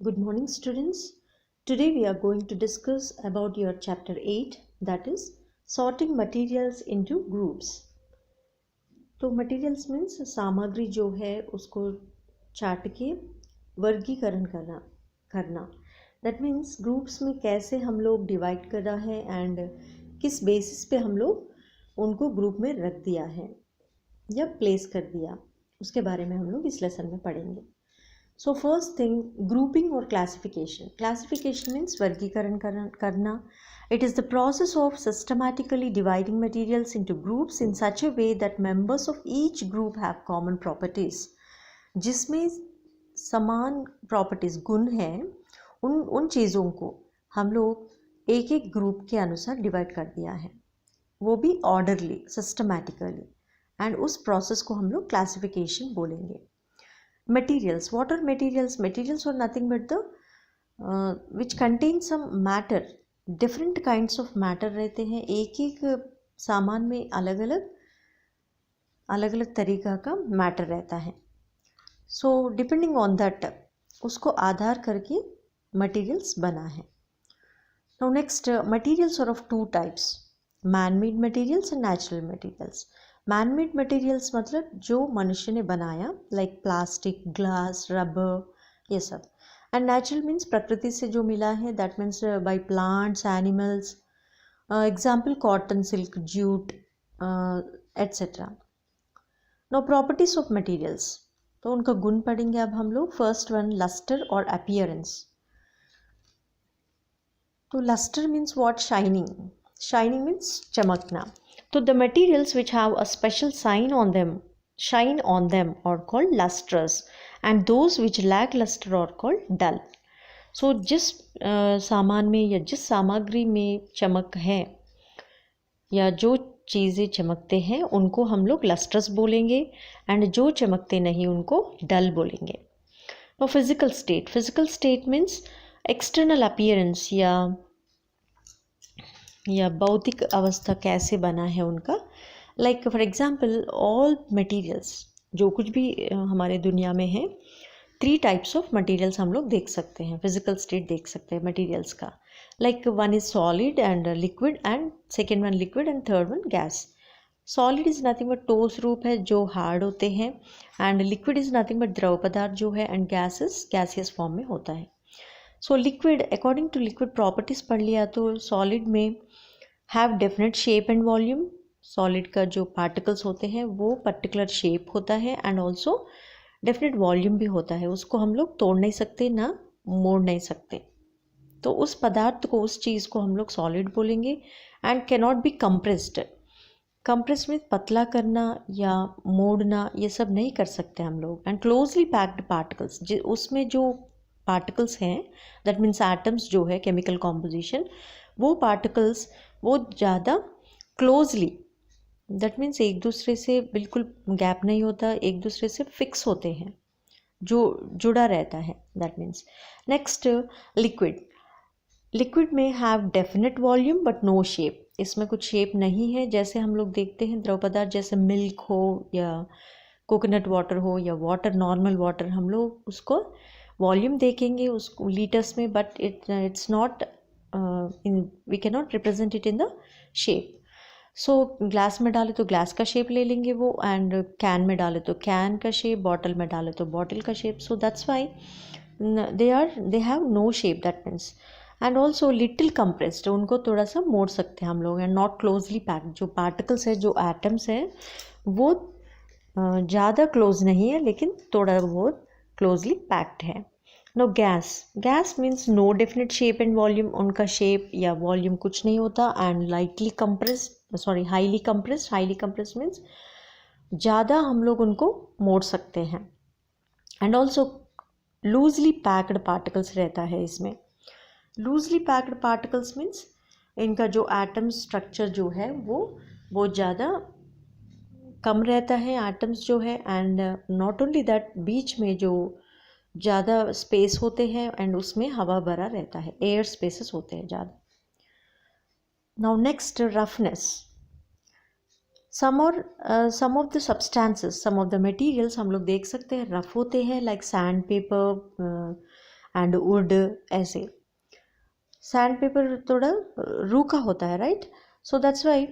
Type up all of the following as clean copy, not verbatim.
Good morning, students. Today we are going to discuss about your chapter 8, that is sorting materials into groups. तो materials means सामग्री जो है उसको चाट के वर्गीकरण करना. That means groups में कैसे हम लोग डिवाइड कर रहा है एंड किस बेसिस पे हम लोग उनको ग्रुप में रख दिया है या प्लेस कर दिया, उसके बारे में हम लोग इस लेसन में पढ़ेंगे. So first thing, grouping or classification. Classification means वर्गीकरण करना. It is the process of systematically dividing materials into groups in such a way that members of each group have common properties. जिसमें समान properties गुण हैं, उन चीज़ों को हम लोग एक एक ग्रुप के अनुसार डिवाइड कर दिया है, वो भी ऑर्डरली, सिस्टमैटिकली, एंड उस प्रोसेस को हम लोग क्लासिफिकेशन बोलेंगे. Materials. What are materials? Materials are nothing but the which contain some matter. Different kinds of matter रहते हैं. एक एक सामान में अलग अलग तरीका का मैटर रहता है. So depending on that, उसको आधार करके materials बना है. Now next, materials are of two types: man-made materials and natural materials. Man-made materials मतलब जो मनुष्य ने बनाया, लाइक प्लास्टिक, ग्लास, रबर, ये सब. एंड नेचुरल मीन्स प्रकृति से जो मिला है, that means by plants, animals. Example cotton, silk, jute, etcetera. No properties of materials, तो उनका गुण पढ़ेंगे अब हम लोग. फर्स्ट वन, लस्टर और अपीयरेंस. तो lustre means what? Shining. Shining means चमकना. So the materials which have a special shine on them are called lustrous, and those which lack luster are called dull. So जिस सामान में या जिस सामग्री में चमक है या जो चीज़ें चमकते हैं उनको हम लोग लस्ट्रस बोलेंगे, एंड जो चमकते नहीं उनको डल बोलेंगे. Now physical state means external appearance या भौतिक अवस्था कैसे बना है उनका. Like for example, all materials, जो कुछ भी हमारे दुनिया में है, 3 टाइप्स ऑफ मटेरियल्स हम लोग देख सकते हैं, फिजिकल स्टेट देख सकते हैं मटेरियल्स का. Like one is solid and liquid, and second one liquid, and third one gas. Solid is nothing but ठोस रूप है जो हार्ड होते हैं, and liquid is nothing but द्रव पदार्थ जो है, and gas is gaseous form में होता है. So liquid, according to liquid properties पढ़ लिया तो सॉलिड में have definite shape and volume. Solid का जो पार्टिकल्स होते हैं वो पर्टिकुलर शेप होता है, एंड ऑल्सो डेफिनेट वॉल्यूम भी होता है. उसको हम लोग तोड़ नहीं सकते ना मोड़ नहीं सकते, तो उस पदार्थ को, उस चीज़ को हम लोग सॉलिड बोलेंगे. And cannot be compressed. Compress में पतला करना या मोड़ना ये सब नहीं कर सकते हम लोग. एंड क्लोजली पैक्ड पार्टिकल्स, उसमें जो पार्टिकल्स हैं, दैट मीन्स एटम्स जो है, केमिकल कॉम्पोजिशन, वो पार्टिकल्स वो ज़्यादा क्लोजली, दैट मीन्स एक दूसरे से बिल्कुल गैप नहीं होता, एक दूसरे से फिक्स होते हैं, जो जुड़ा रहता है, दैट मीन्स. नेक्स्ट, लिक्विड में have definite volume but no shape. इसमें कुछ शेप नहीं है, जैसे हम लोग देखते हैं द्रव पदार्थ, जैसे मिल्क हो या कोकोनट वाटर हो या वाटर, नॉर्मल वाटर, हम लोग उसको वॉल्यूम देखेंगे उसको लीटर्स में, but it's not we can not represent it in the shape. So glass में डाले तो ग्लास का शेप ले लेंगे वो, एंड कैन में डाले तो कैन का शेप, बॉटल में डाले तो बॉटल का shape. So that's why they have no shape, that means. And also little compressed, उनको थोड़ा सा मोड़ सकते हैं हम लोग. एंड नॉट क्लोजली पैक्ड, जो पार्टिकल्स है, जो एटम्स है, वो ज़्यादा क्लोज नहीं है लेकिन थोड़ा बहुत क्लोजली पैक्ड है. No gas means no definite shape and volume. उनका शेप या वॉल्यूम कुछ नहीं होता. एंड हाईली कंप्रेस्ड मीन्स ज़्यादा हम लोग उनको मोड़ सकते हैं. And also loosely packed particles रहता है इसमें. लूजली पैक्ड पार्टिकल्स मीन्स इनका जो एटम स्ट्रक्चर जो है वो बहुत ज़्यादा कम रहता है, एटम्स जो है. एंड नॉट ओनली दैट, बीच में जो ज़्यादा स्पेस होते हैं एंड उसमें हवा भरा रहता है, एयर स्पेसेस होते हैं ज़्यादा. Now next, roughness. Some of the substances, some of the materials हम लोग देख सकते हैं रफ होते हैं, like sandpaper, and wood, ऐसे। सैंड पेपर थोड़ा रूखा होता है, right? So that's why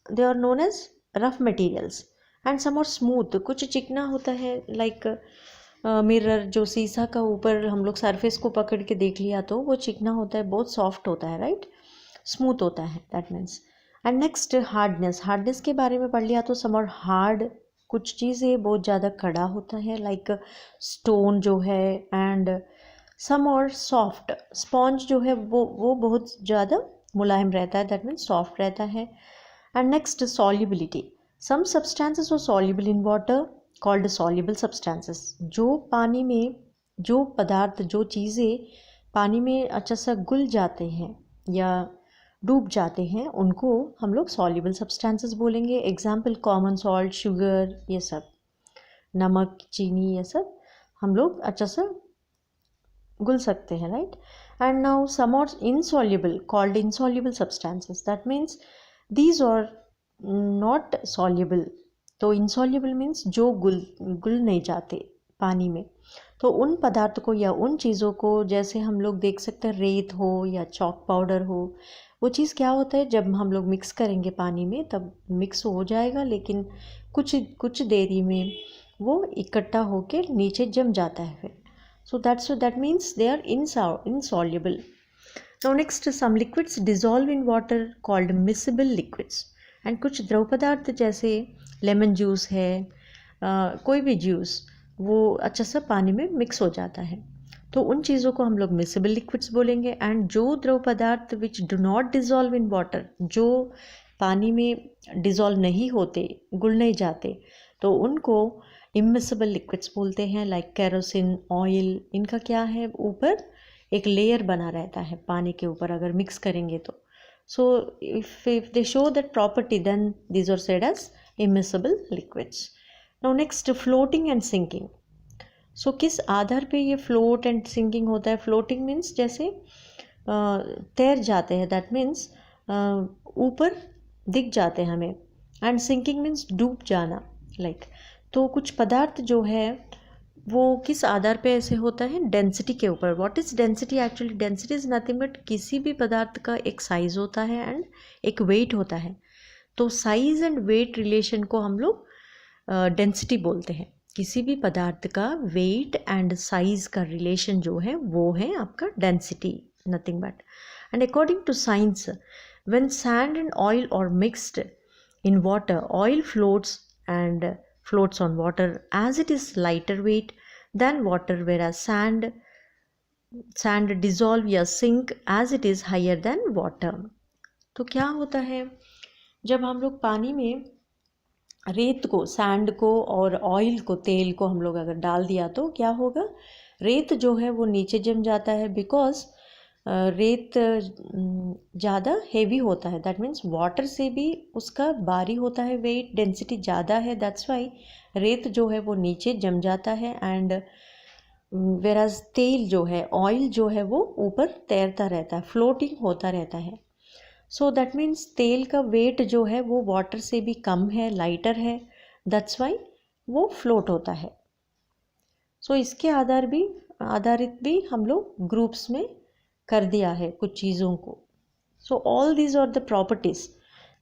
they are known as rough materials. And some और स्मूथ, कुछ चिकना होता है, लाइक मिरर, जो शीशा का ऊपर हम लोग सरफेस को पकड़ के देख लिया तो वो चिकना होता है, बहुत सॉफ्ट होता है, राइट? स्मूथ होता है, that means. And next hardness, hardness के बारे में पढ़ लिया तो सम और हार्ड, कुछ चीज़ें बहुत ज़्यादा कड़ा होता है, लाइक स्टोन जो है। एंड सम और सॉफ्ट, स्पॉन्ज जो है वो बहुत ज़्यादा मुलायम रहता है, दैट मीन्स सॉफ्ट रहता है। And next solubility, some substances are soluble in water called soluble substances. जो पानी में, जो पदार्थ, जो चीज़ें पानी में अच्छा सा घुल जाते हैं या डूब जाते हैं, उनको हम लोग सॉल्युबल सब्सटेंसेस बोलेंगे। एग्जाम्पल कॉमन सॉल्ट, शुगर, ये सब, नमक, चीनी, ये सब हम लोग अच्छा सा घुल सकते हैं, right? And now some are insoluble called insoluble substances, that means these are not soluble. तो इनसॉल्युबल मीन्स जो घुल नहीं जाते पानी में। तो उन पदार्थ को या उन चीज़ों को, जैसे हम लोग देख सकते हैं रेत हो या चॉक पाउडर हो, वो चीज़ क्या होता है, जब हम लोग मिक्स करेंगे पानी में तब मिक्स हो जाएगा, लेकिन कुछ देरी में वो इकट्ठा होके नीचे जम जाता है फिर। So that means they are insoluble. Now next, some liquids dissolve in water called miscible liquids. And कुछ द्रव पदार्थ जैसे लेमन जूस है, कोई भी जूस, वो अच्छा सा पानी में मिक्स हो जाता है, तो उन चीज़ों को हम लोग मिसिबल लिक्विड्स बोलेंगे। एंड जो द्रव पदार्थ which do not dissolve in water, जो पानी में डिजॉल्व नहीं होते, घुल नहीं जाते, तो उनको इमिसिबल लिक्विड्स बोलते हैं। लाइक केरोसिन, ऑयल, इनका क्या है, ऊपर एक लेयर बना रहता है पानी के ऊपर अगर मिक्स करेंगे तो। So if they show that property, then these are said as immiscible liquids. Now next, floating and sinking. So किस आधार पे ये फ्लोट एंड सिंकिंग होता है? फ्लोटिंग मीन्स जैसे तैर जाते हैं, दैट मीन्स ऊपर दिख जाते हैं हमें। एंड सिंकिंग मीन्स डूब जाना, लाइक। तो कुछ पदार्थ जो है वो किस आधार पे ऐसे होता है? डेंसिटी के ऊपर। What is density? Actually density is nothing but किसी भी पदार्थ का एक साइज होता है एंड एक वेट होता है। तो साइज एंड वेट रिलेशन को हम लोग डेंसिटी बोलते हैं। किसी भी पदार्थ का वेट एंड साइज का रिलेशन जो है वो है आपका density, nothing but. And according to science, when sand and oil are mixed in water, oil floats on water as it is lighter weight than water, whereas sand dissolve या sink as it is higher than water. तो क्या होता है, जब हम लोग पानी में रेत को, सैंड को और ऑयल को, तेल को हम लोग अगर डाल दिया तो क्या होगा? रेत जो है वो नीचे जम जाता है, बिकॉज रेत ज़्यादा हेवी होता है, दैट मीन्स वाटर से भी उसका भारी होता है, वेट डेंसिटी ज़्यादा है, दैट्स वाई रेत जो है वो नीचे जम जाता है। एंड वेराज तेल जो है, ऑयल जो है वो ऊपर तैरता रहता है, फ्लोटिंग होता रहता है। सो दैट मीन्स तेल का वेट जो है वो वाटर से भी कम है, लाइटर है, दैट्स वाई वो फ्लोट होता है। सो इसके आधारित भी हम लोग ग्रुप्स में कर दिया है कुछ चीज़ों को। So all these are the properties.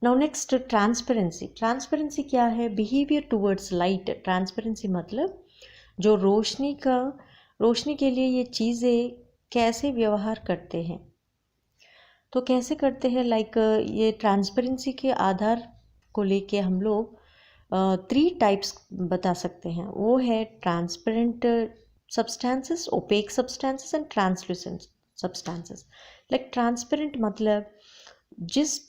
Now next, transparency. Transparency क्या है? Behaviour towards light. ट्रांसपेरेंसी मतलब जो रोशनी के लिए ये चीज़ें कैसे व्यवहार करते हैं। तो कैसे करते हैं, लाइक ये ट्रांसपेरेंसी के आधार को लेके हम लोग 3 टाइप्स बता सकते हैं। वो है transparent substances, opaque substances and translucent substances. Like transparent मतलब जिस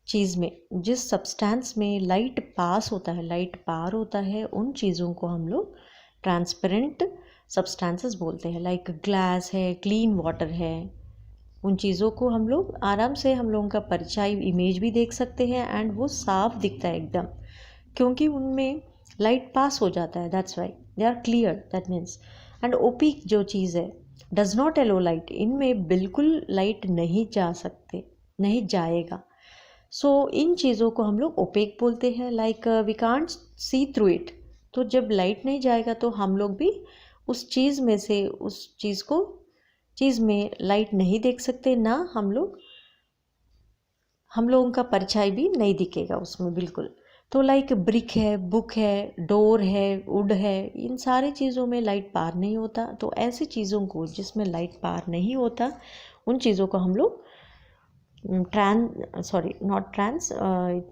चीज़ में, जिस सब्सटेंस में लाइट पास होता है, लाइट पार होता है, उन चीज़ों को हम लोग ट्रांसपेरेंट सब्सटेंसेस बोलते हैं। लाइक ग्लास है, क्लीन वाटर है, उन चीज़ों को हम लोग आराम से, हम लोगों का परछाई इमेज भी देख सकते हैं एंड वो साफ दिखता है एकदम, क्योंकि उनमें लाइट पास हो जाता है, that's why they are clear, that means. And opaque जो चीज़ है, डज नॉट एलो लाइट, इनमें बिल्कुल लाइट नहीं जा सकते, नहीं जाएगा। सो इन चीज़ों को हम लोग ओपेक बोलते हैं। Like we can't see through it, तो जब लाइट नहीं जाएगा तो हम लोग भी उस चीज़ में से उस चीज़ को चीज़ में लाइट नहीं देख सकते, ना हम लोगों का परछाई भी नहीं दिखेगा उसमें बिल्कुल। तो लाइक ब्रिक है, बुक है, डोर है, वुड है, इन सारी चीज़ों में लाइट पार नहीं होता। तो ऐसी चीज़ों को जिसमें लाइट पार नहीं होता, उन चीज़ों को हम लोग it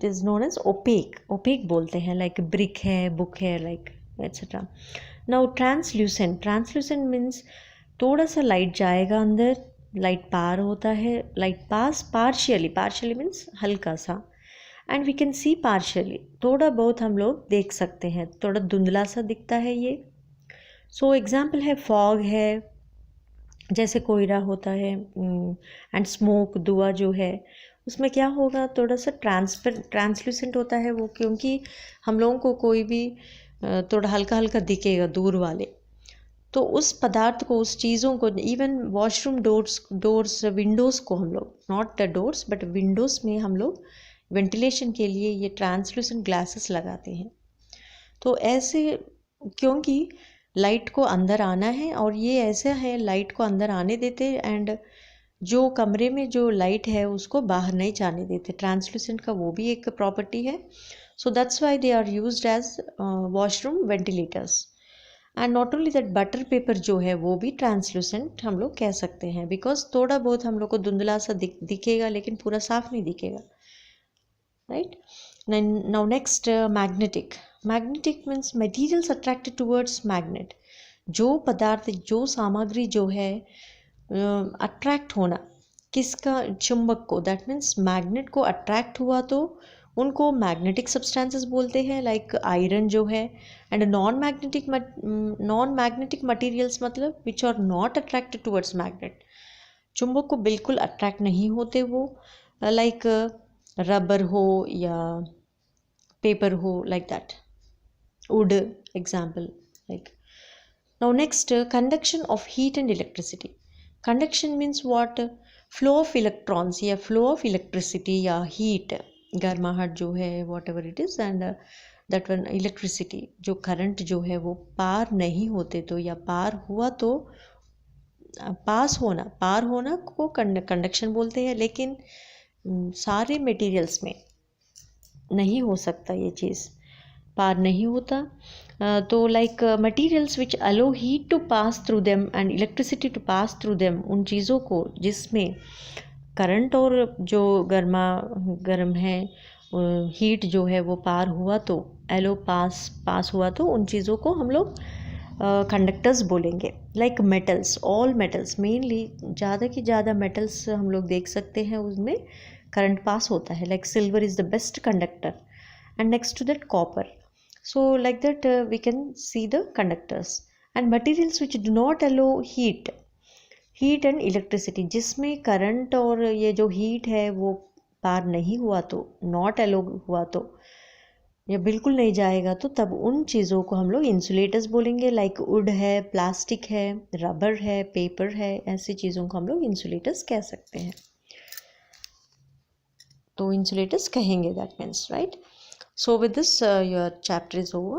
is known as opaque बोलते हैं। लाइक ब्रिक है, बुक है, like etcetera. Now translucent means थोड़ा सा लाइट जाएगा अंदर, लाइट पार होता है, लाइट पास पार्शियली मीन्स हल्का सा, and we can see partially, थोड़ा बहुत हम लोग देख सकते हैं, थोड़ा धुंधला सा दिखता है ये। सो एग्जाम्पल है फॉग है, जैसे कोयला होता है, एंड स्मोक, धुआं जो है उसमें क्या होगा, थोड़ा सा ट्रांसल्यूसेंट होता है वो, क्योंकि हम लोगों को कोई भी थोड़ा हल्का हल्का दिखेगा दूर वाले, तो उस पदार्थ को, उस चीज़ों को, इवन वॉशरूम डोर्स विंडोज़ को हम लोग, not the doors but Windows में हम लोग वेंटिलेशन के लिए ये ट्रांसल्यूसेंट ग्लासेस लगाते हैं। तो ऐसे, क्योंकि लाइट को अंदर आना है, और ये ऐसा है लाइट को अंदर आने देते, एंड जो कमरे में जो लाइट है उसको बाहर नहीं जाने देते। ट्रांसल्यूसेंट का वो भी एक प्रॉपर्टी है। So that's why they are used as washroom ventilators. And not only that, butter paper जो है वो भी ट्रांसल्यूसेंट हम लोग कह सकते हैं, बिकॉज थोड़ा बहुत हम लोग को धुंधला सा दिखेगा, लेकिन पूरा साफ नहीं दिखेगा, right. Now next, magnetic means materials attracted towards magnet. जो पदार्थ, जो सामग्री जो है अट्रैक्ट होना किसका, चुंबक को, दैट मीन्स मैग्नेट को अट्रैक्ट हुआ तो उनको मैग्नेटिक सब्सटेंसेस बोलते हैं, लाइक आयरन जो है। एंड नॉन मैग्नेटिक मटेरियल्स मतलब which are not attracted towards magnet, चुंबक को बिल्कुल अट्रैक्ट नहीं होते वो, लाइक रबर हो या पेपर हो, like that, would example, like. Now next, conduction of heat and electricity. Conduction means what, flow of electrons या फ्लो ऑफ इलेक्ट्रिसिटी या हीट, गर्माहट जो है, what ever it is, and that one electricity, जो current जो है वो पार नहीं होते तो, या पार हुआ तो, पार होना को कंडक्शन बोलते हैं। लेकिन सारे मटेरियल्स में नहीं हो सकता, ये चीज़ पार नहीं होता। तो like materials which allow heat to pass through them and electricity to pass through them, उन चीज़ों को जिसमें करंट और जो गर्म है, हीट जो है वो पार हुआ तो, एलो पास हुआ तो, उन चीज़ों को हम लोग कंडक्टर्स बोलेंगे। Like metals, all metals, mainly ज़्यादा की ज़्यादा मेटल्स हम लोग देख सकते हैं उनमें करंट पास होता है, like silver is the best conductor, and next to that copper. So like that we can see the conductors. And materials which do not allow heat and electricity, जिसमें current और ये जो heat है वो पार नहीं हुआ तो, नॉट अलो हुआ तो, या बिल्कुल नहीं जाएगा तो, तब उन चीज़ों को हम लोग इंसुलेटर्स बोलेंगे। लाइक वुड है, प्लास्टिक है, रबर है, पेपर है, ऐसी चीज़ों को हम लोग इंसुलेटर्स कह सकते हैं। तो इंसुलेटर्स कहेंगे, that means, right. So with this your chapter is over.